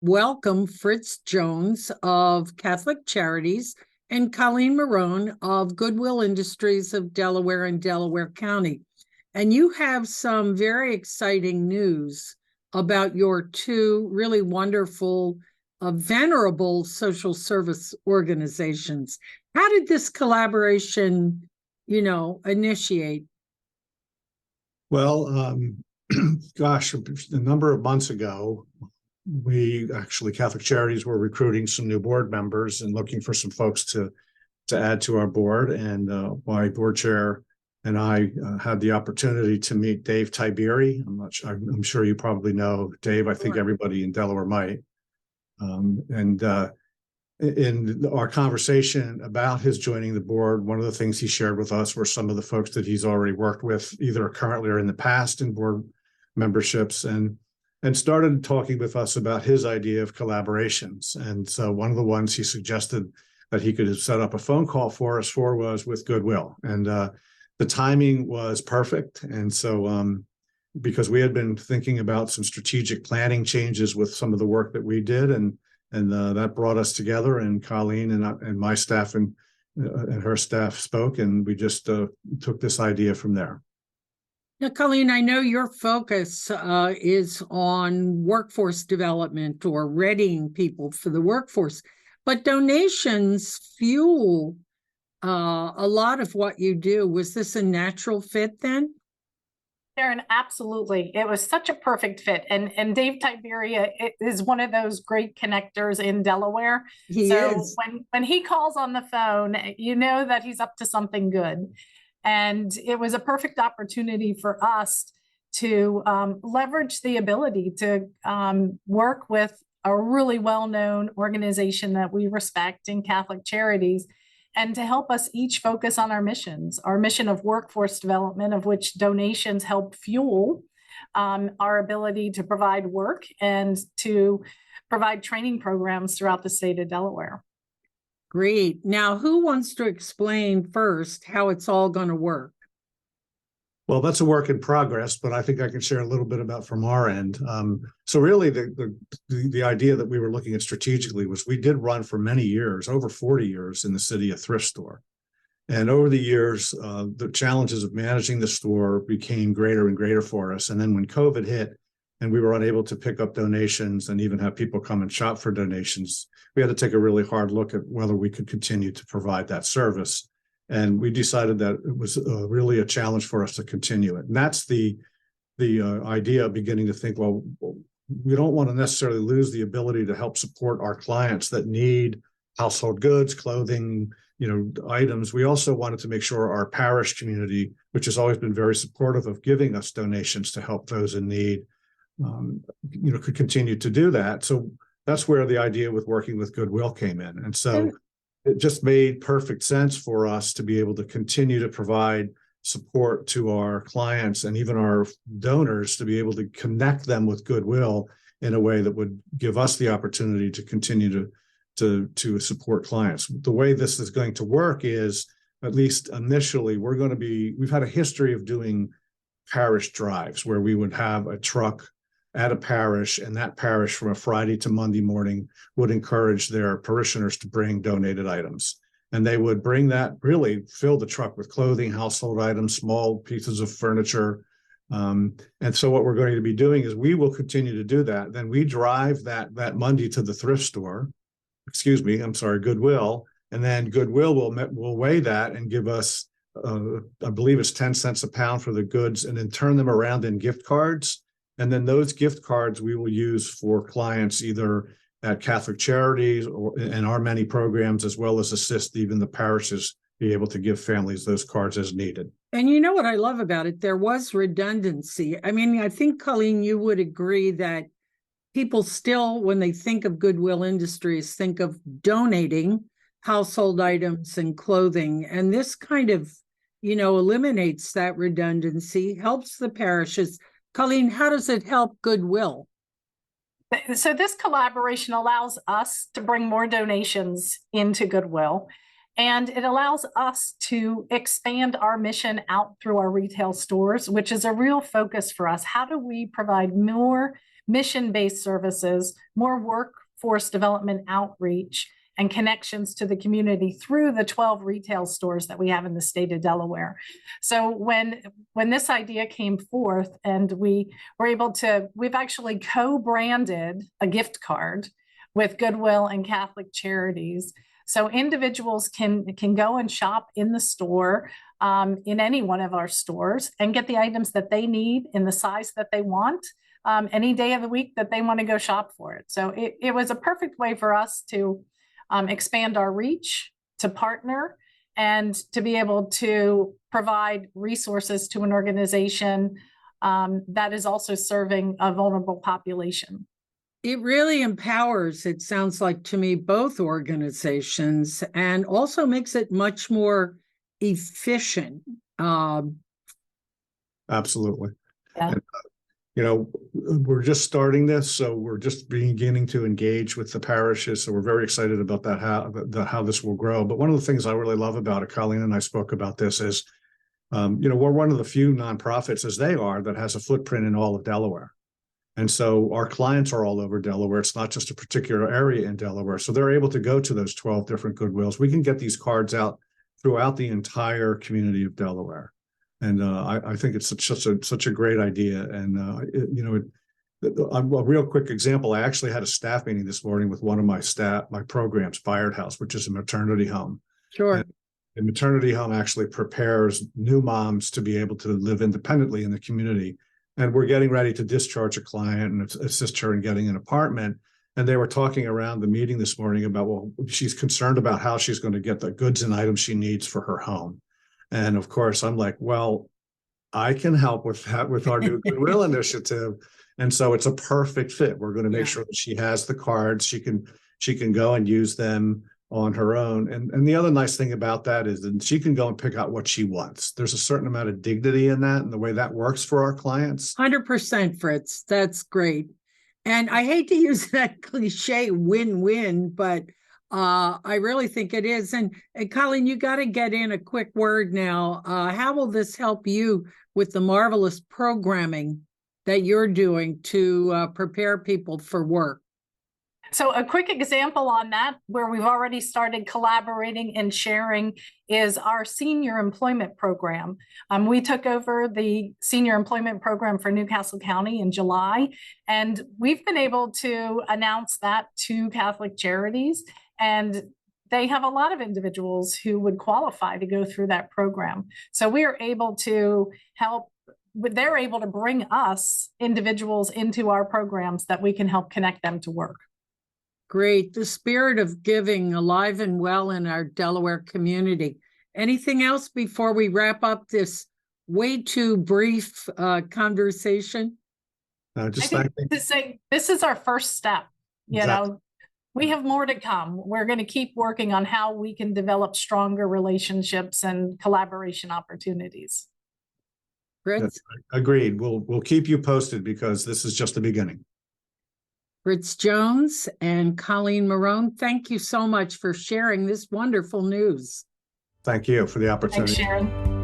welcome Fritz Jones of Catholic Charities and Colleen Morrone of Goodwill Industries of Delaware and Delaware County. And you have some very exciting news about your two really wonderful, venerable social service organizations. How did this collaboration, initiate? Well, gosh, a number of months ago, Catholic Charities were recruiting some new board members and looking for some folks to add to our board. And my board chair and I had the opportunity to meet Dave Tiberi. I'm sure you probably know Dave. I think everybody in Delaware might. In our conversation about his joining the board, one of the things he shared with us were some of the folks that he's already worked with, either currently or in the past in board memberships, and started talking with us about his idea of collaborations. And so one of the ones he suggested that he could set up a phone call for us was with Goodwill. And the timing was perfect. And so because we had been thinking about some strategic planning changes with some of the work that we did, and that brought us together, and Colleen and my staff and her staff spoke, and we just took this idea from there. Now, Colleen, I know your focus is on workforce development or readying people for the workforce, but donations fuel a lot of what you do. Was this a natural fit then? Sharon, absolutely. It was such a perfect fit. And Dave Tiberi is one of those great connectors in Delaware. He is. When he calls on the phone, you know that he's up to something good. And it was a perfect opportunity for us to leverage the ability to work with a really well-known organization that we respect in Catholic Charities, and to help us each focus on our mission of workforce development, of which donations help fuel our ability to provide work and to provide training programs throughout the state of Delaware. Great. Now, who wants to explain first how it's all going to work? Well, that's a work in progress, but I think I can share a little bit about from our end. So really, the idea that we were looking at strategically was we did run for many years, over 40 years, in the city, a thrift store. And over the years, the challenges of managing the store became greater and greater for us. And then when COVID hit and we were unable to pick up donations and even have people come and shop for donations, we had to take a really hard look at whether we could continue to provide that service. And we decided that it was really a challenge for us to continue it. And that's the idea of beginning to think, well, we don't want to necessarily lose the ability to help support our clients that need household goods, clothing, items. We also wanted to make sure our parish community, which has always been very supportive of giving us donations to help those in need, could continue to do that. So that's where the idea with working with Goodwill came in. And so it just made perfect sense for us to be able to continue to provide support to our clients and even our donors, to be able to connect them with Goodwill in a way that would give us the opportunity to continue to support clients. The way this is going to work is, at least initially, we've had a history of doing parish drives where we would have a truck at a parish, and that parish from a Friday to Monday morning would encourage their parishioners to bring donated items. And they would bring that, really fill the truck with clothing, household items, small pieces of furniture. And so what we're going to be doing is we will continue to do that. Then we drive that Monday to the thrift store, Goodwill. And then Goodwill will weigh that and give us, I believe it's 10 cents a pound for the goods, and then turn them around in gift cards. And then those gift cards we will use for clients either at Catholic Charities or in our many programs, as well as assist even the parishes be able to give families those cards as needed. And you know what I love about it? There was redundancy. I mean, I think, Colleen, you would agree that people still, when they think of Goodwill Industries, think of donating household items and clothing. And this kind of, eliminates that redundancy, helps the parishes. Colleen, how does it help Goodwill? So this collaboration allows us to bring more donations into Goodwill, and it allows us to expand our mission out through our retail stores, which is a real focus for us. How do we provide more mission-based services, more workforce development outreach, and connections to the community through the 12 retail stores that we have in the state of Delaware. So when this idea came forth and we were able to, we've actually co-branded a gift card with Goodwill and Catholic Charities. So individuals can go and shop in the store, in any one of our stores, and get the items that they need in the size that they want, any day of the week that they want to go shop for it. So it was a perfect way for us to expand our reach, to partner, and to be able to provide resources to an organization that is also serving a vulnerable population. It really empowers, it sounds like to me, both organizations, and also makes it much more efficient. Absolutely. Yeah. And, we're just starting this, so we're just beginning to engage with the parishes. So we're very excited about that, how this will grow. But one of the things I really love about it, Colleen and I spoke about this, is, we're one of the few nonprofits, as they are, that has a footprint in all of Delaware. And so our clients are all over Delaware. It's not just a particular area in Delaware. So they're able to go to those 12 different Goodwills. We can get these cards out throughout the entire community of Delaware. And I think it's such a great idea. And, a real quick example, I actually had a staff meeting this morning with one of my programs, Fired House, which is a maternity home. Sure. And the maternity home actually prepares new moms to be able to live independently in the community. And we're getting ready to discharge a client and assist her in getting an apartment. And they were talking around the meeting this morning about, well, she's concerned about how she's going to get the goods and items she needs for her home. And of course, I'm like, well, I can help with that with our new Goodwill initiative. And so it's a perfect fit. We're going to make sure that she has the cards. She can go and use them on her own. And the other nice thing about that is that she can go and pick out what she wants. There's a certain amount of dignity in that and the way that works for our clients. 100%, Fritz. That's great. And I hate to use that cliche win-win, but I really think it is. And Colleen, you got to get in a quick word now. How will this help you with the marvelous programming that you're doing to prepare people for work? So a quick example on that, where we've already started collaborating and sharing, is our senior employment program. We took over the senior employment program for Newcastle County in July, and we've been able to announce that to Catholic Charities, and they have a lot of individuals who would qualify to go through that program. So we are able to help. They're able to bring us individuals into our programs that we can help connect them to work. Great. The spirit of giving alive and well in our Delaware community. Anything else before we wrap up this way too brief conversation? Just I think to say this is our first step. Exactly. We have more to come. We're going to keep working on how we can develop stronger relationships and collaboration opportunities. Fritz? Agreed. We'll keep you posted because this is just the beginning. Fritz Jones and Colleen Morrone, thank you so much for sharing this wonderful news. Thank you for the opportunity. Thanks, Sharon.